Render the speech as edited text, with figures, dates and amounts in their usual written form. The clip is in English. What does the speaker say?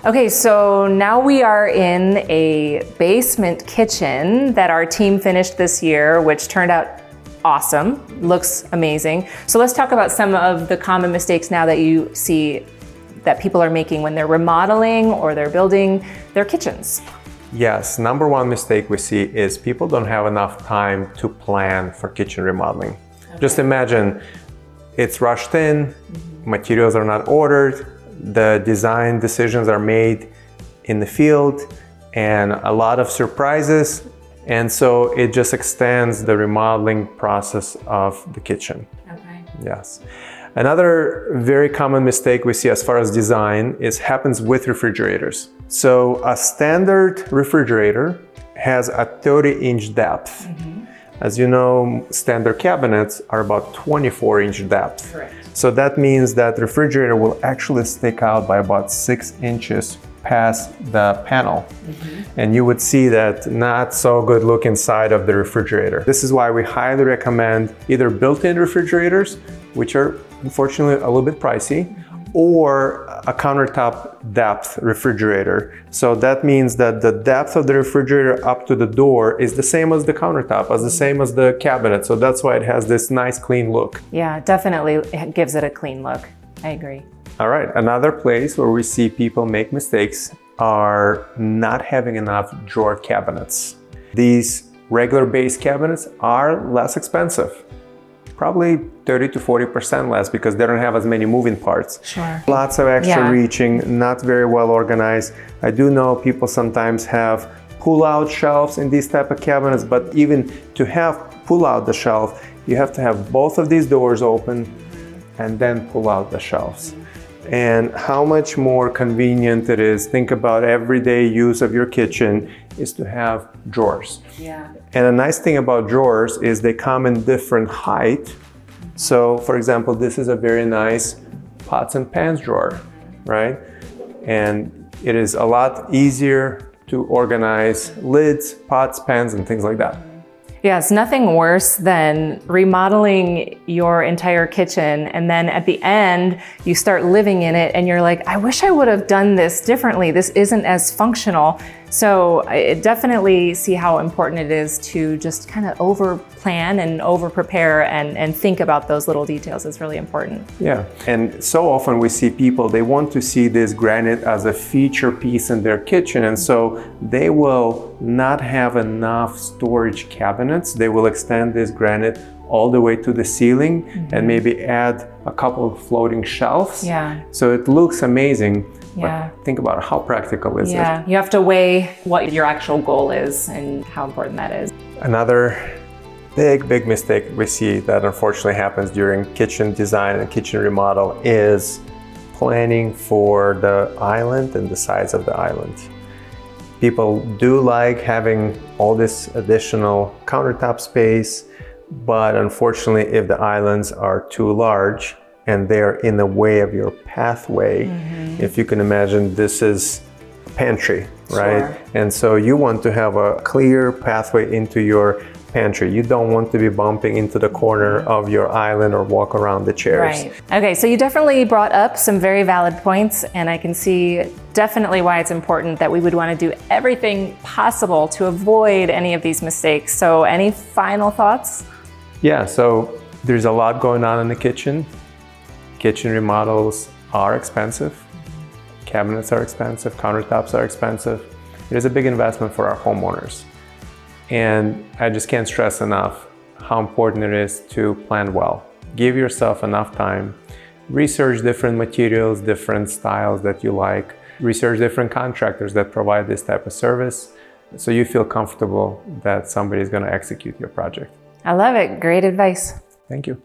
Okay, so now we are in a basement kitchen that our team finished this year, which turned out awesome, looks amazing. So let's talk about some of the common mistakes now that you see that people are making when they're remodeling or they're building their kitchens. Yes, number one mistake we see is people don't have enough time to plan for kitchen remodeling. Okay. Just imagine it's rushed in, materials are not ordered, the design decisions are made in the field, and a lot of surprises. And so it just extends the remodeling process of the kitchen. Okay. Yes. Another very common mistake we see as far as design happens with refrigerators. So a standard refrigerator has a 30-inch depth. As you know, standard cabinets are about 24-inch depth. Correct. So that means that the refrigerator will actually stick out by about 6 inches past the panel. And you would see that not so good look inside of the refrigerator. This is why we highly recommend either built-in refrigerators, which are unfortunately a little bit pricey, or a countertop-depth refrigerator. So that means that the depth of the refrigerator up to the door is the same as the countertop, the same as the cabinet. So that's why it has this nice clean look. Yeah, definitely it gives it a clean look. I agree. All right, another place where we see people make mistakes are not having enough drawer cabinets. These regular base cabinets are less expensive. Probably 30 to 40% less because they don't have as many moving parts. Sure. Lots of extra reaching, not very well organized. I do know people sometimes have pull-out shelves in these type of cabinets, but even to have pull out the shelf, you have to have both of these doors open and then pull out the shelves. And how much more convenient it is. Think about everyday use of your kitchen is to have drawers. Yeah. And a nice thing about drawers is they come in different height. So for example, this is a very nice pots and pans drawer, right? And it is a lot easier to organize lids, pots, pans, and things like that. Yeah, it's nothing worse than remodeling your entire kitchen and then at the end you start living in it and you're like, I wish I would have done this differently. This isn't as functional. So I definitely see how important it is to just kind of over plan and over prepare and think about those little details. It's really important. Yeah, and so often we see people, they want to see this granite as a feature piece in their kitchen, and so they will not have enough storage cabinets. They will extend this granite all the way to the ceiling and maybe add a couple of floating shelves. Yeah. So it looks amazing. Yeah. But think about how practical is it? Yeah, you have to weigh what your actual goal is and how important that is. Another big mistake we see that unfortunately happens during kitchen design and kitchen remodel is planning for the island and the size of the island. People do like having all this additional countertop space, but unfortunately if the islands are too large and they're in the way of your pathway, if you can imagine, this is a pantry, right? Sure. And so you want to have a clear pathway into your pantry. You don't want to be bumping into the corner of your island or walk around the chairs. Right. Okay, so you definitely brought up some very valid points, and I can see definitely why it's important that we would want to do everything possible to avoid any of these mistakes. So any final thoughts? Yeah, so there's a lot going on in the kitchen. Kitchen remodels are expensive. Cabinets are expensive, countertops are expensive. It is a big investment for our homeowners. And I just can't stress enough how important it is to plan well. Give yourself enough time. Research different materials, different styles that you like. Research different contractors that provide this type of service so you feel comfortable that somebody is going to execute your project. I love it. Great advice. Thank you.